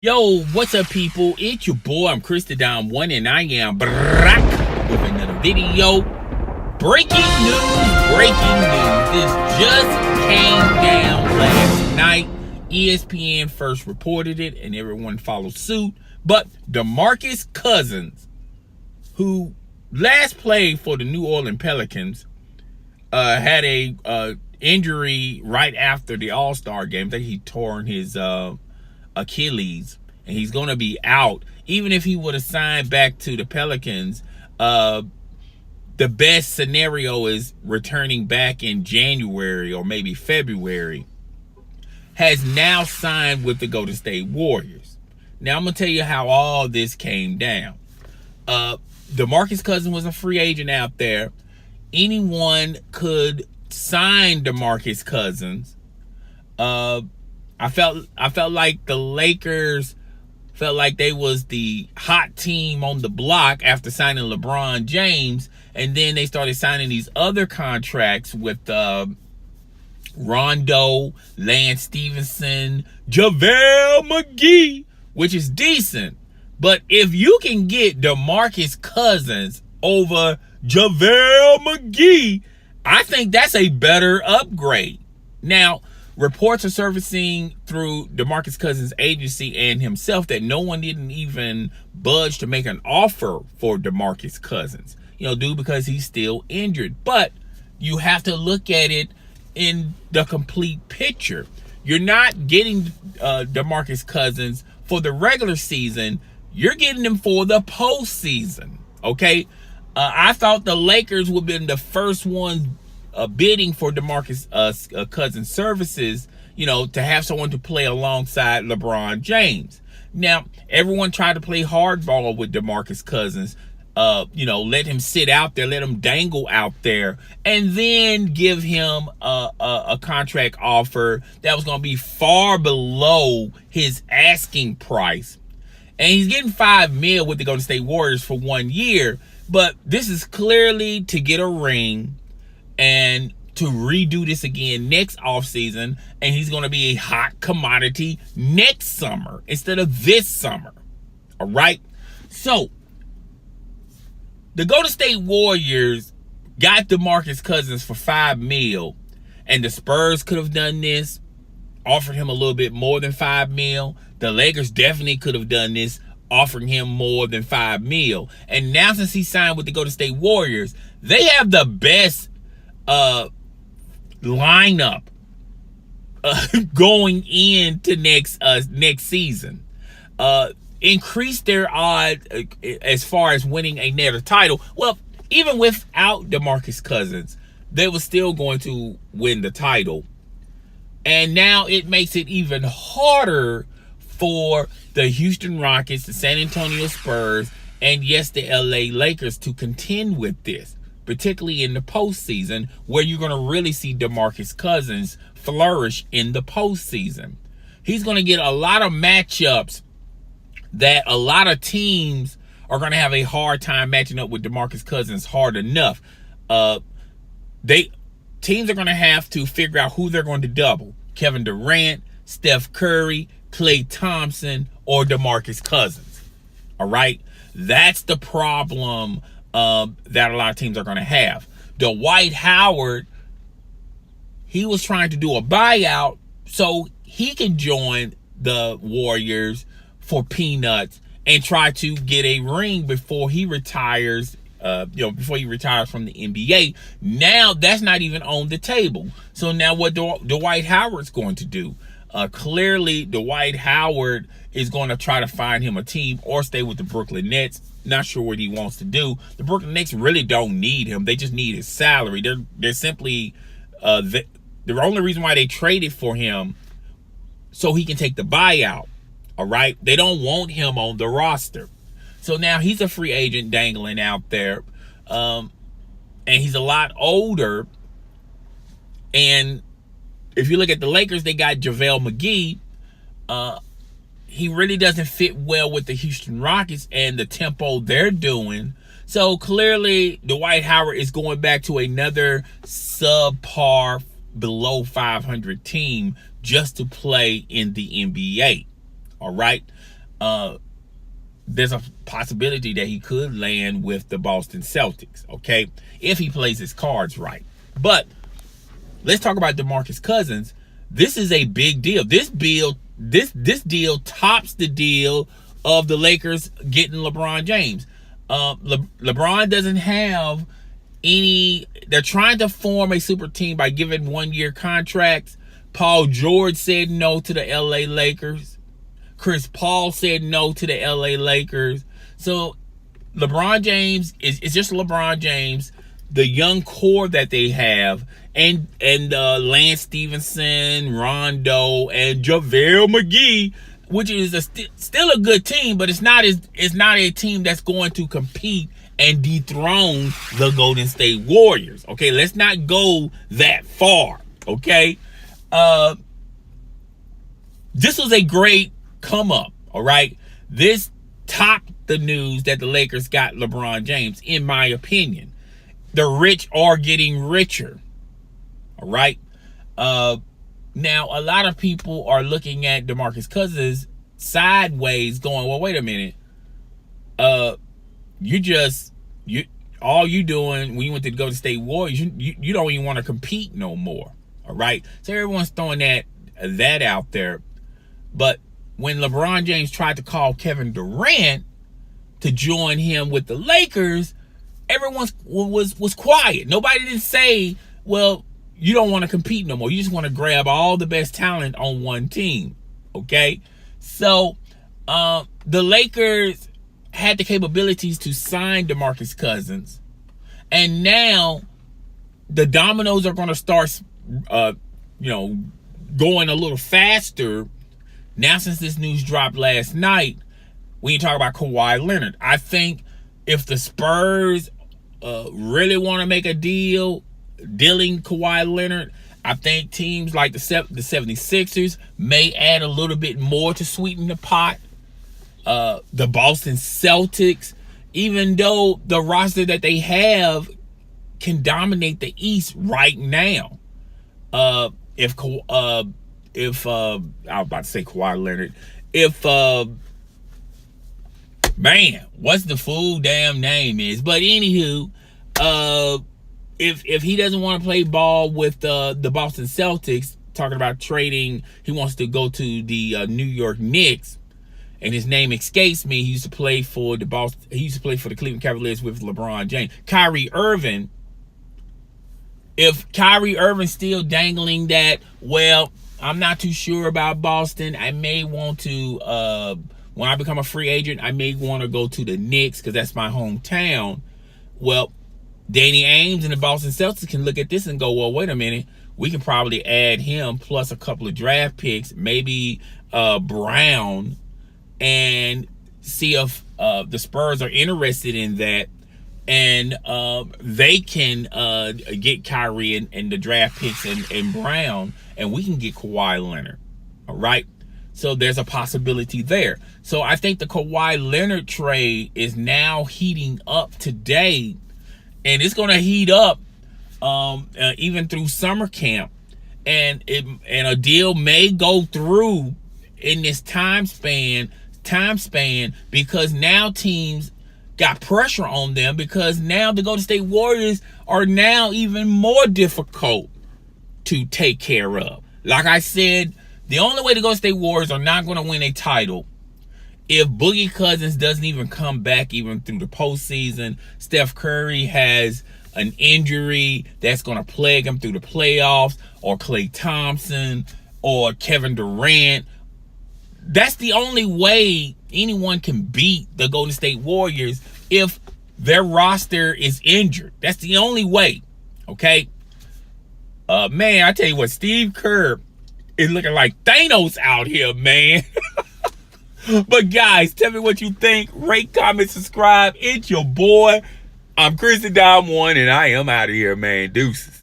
Yo, what's up, people? It's your boy, I'm Chris the Dom One, and I am back with another video. Breaking news. This just came down last night. ESPN first reported it, and everyone followed suit. But DeMarcus Cousins, who last played for the New Orleans Pelicans, had a injury right after the All-Star game. I think he torn his Achilles, and he's going to be out. Even if he would have signed back to the Pelicans, the best scenario is returning back in January or maybe February. Has now signed with the Golden State Warriors. Now I'm going to tell you how all this came down. DeMarcus Cousins was a free agent out there. Anyone could sign DeMarcus Cousins. I felt like the Lakers felt like they was the hot team on the block after signing LeBron James, and then they started signing these other contracts with Rondo, Lance Stevenson, JaVale McGee, which is decent. But if you can get DeMarcus Cousins over JaVale McGee, I think that's a better upgrade. Now, reports are surfacing through DeMarcus Cousins' agency and himself that no one didn't even budge to make an offer for DeMarcus Cousins. Due because he's still injured. But you have to look at it in the complete picture. You're not getting DeMarcus Cousins for the regular season. You're getting him for the postseason. Okay? I thought the Lakers would have been the first ones bidding for DeMarcus Cousins' services, to have someone to play alongside LeBron James. Now, everyone tried to play hardball with DeMarcus Cousins, let him sit out there, let him dangle out there, and then give him a contract offer that was going to be far below his asking price. And he's getting $5 million with the Golden State Warriors for 1 year, but this is clearly to get a ring and to redo this again next offseason, and he's going to be a hot commodity next summer instead of this summer. All right? So, the Golden State Warriors got DeMarcus Cousins for $5 million, and the Spurs could have done this, offered him a little bit more than $5 million. The Lakers definitely could have done this, offering him more than $5 million. And now, since he signed with the Golden State Warriors, they have the best lineup going into next season. Increase their odds as far as winning another title. Well, even without DeMarcus Cousins, they were still going to win the title. And now it makes it even harder for the Houston Rockets, the San Antonio Spurs, and yes, the LA Lakers to contend with this, particularly in the postseason, where you're going to really see DeMarcus Cousins flourish in the postseason. He's going to get a lot of matchups that a lot of teams are going to have a hard time matching up with DeMarcus Cousins hard enough. Teams are going to have to figure out who they're going to double. Kevin Durant, Steph Curry, Klay Thompson, or DeMarcus Cousins. All right? That's the problem that a lot of teams are going to have. Dwight Howard, he was trying to do a buyout so he can join the Warriors for peanuts and try to get a ring before he retires, before he retires from the NBA. Now that's not even on the table. So now what Dwight Howard's going to do? Clearly, Dwight Howard is going to try to find him a team or stay with the Brooklyn Nets. Not sure what he wants to do. The Brooklyn Nets really don't need him. They just need his salary. They're simply the only reason why they traded for him so he can take the buyout. All right? They don't want him on the roster. So now he's a free agent dangling out there. And he's a lot older. And if you look at the Lakers, they got JaVale McGee. He really doesn't fit well with the Houston Rockets and the tempo they're doing. So clearly, Dwight Howard is going back to another subpar, below 500 team just to play in the NBA. All right. there's a possibility that he could land with the Boston Celtics, okay, if he plays his cards right. But let's talk about DeMarcus Cousins. This is a big deal. This deal tops the deal of the Lakers getting LeBron James. LeBron doesn't have any. They're trying to form a super team by giving 1-year contracts. Paul George said no to the LA Lakers. Chris Paul said no to the LA Lakers. So LeBron James is just LeBron James. The young core that they have, and Lance Stevenson, Rondo, and JaVale McGee, which is still a good team, but it's not a team that's going to compete and dethrone the Golden State Warriors. Okay, let's not go that far. Okay, this was a great come up. All right, this topped the news that the Lakers got LeBron James, in my opinion. The rich are getting richer. All right. Now, a lot of people are looking at DeMarcus Cousins sideways, going, well, wait a minute. All you doing when you went to the Golden State Warriors, you don't even want to compete no more. All right. So everyone's throwing that out there. But when LeBron James tried to call Kevin Durant to join him with the Lakers, everyone was quiet. Nobody didn't say, well, you don't want to compete no more. You just want to grab all the best talent on one team. Okay? So, the Lakers had the capabilities to sign DeMarcus Cousins. And now, the dominoes are going to start, going a little faster. Now, since this news dropped last night, when you talk about Kawhi Leonard, I think if the Spurs really want to make a dealing Kawhi Leonard, I think teams like the 76ers may add a little bit more to sweeten the pot. The Boston Celtics, even though the roster that they have can dominate the East right now. If I was about to say Kawhi Leonard, what's the full damn name is? But anywho, if he doesn't want to play ball with the Boston Celtics, talking about trading, he wants to go to the New York Knicks, and his name escapes me. He used to play for the Cleveland Cavaliers with LeBron James. Kyrie Irving. If Kyrie Irving's still dangling that, well, I'm not too sure about Boston. I may want to, when I become a free agent, I may want to go to the Knicks because that's my hometown. Well, Danny Ainge and the Boston Celtics can look at this and go, well, wait a minute. We can probably add him plus a couple of draft picks, maybe Brown, and see if the Spurs are interested in that. And they can get Kyrie and the draft picks and Brown, and we can get Kawhi Leonard. All right? So there's a possibility there. So I think the Kawhi Leonard trade is now heating up today, and it's going to heat up even through summer camp. And a deal may go through in this time span because now teams got pressure on them, because now the Golden State Warriors are now even more difficult to take care of. Like I said, the only way the Golden State Warriors are not going to win a title if Boogie Cousins doesn't even come back even through the postseason. Steph Curry has an injury that's going to plague him through the playoffs, or Klay Thompson or Kevin Durant. That's the only way anyone can beat the Golden State Warriors, if their roster is injured. That's the only way. Okay? Man, I tell you what, Steve Kerr is looking like Thanos out here, man. But guys, tell me what you think. Rate, comment, subscribe. It's your boy. I'm Chrissy Dom One, and I am out of here, man. Deuces.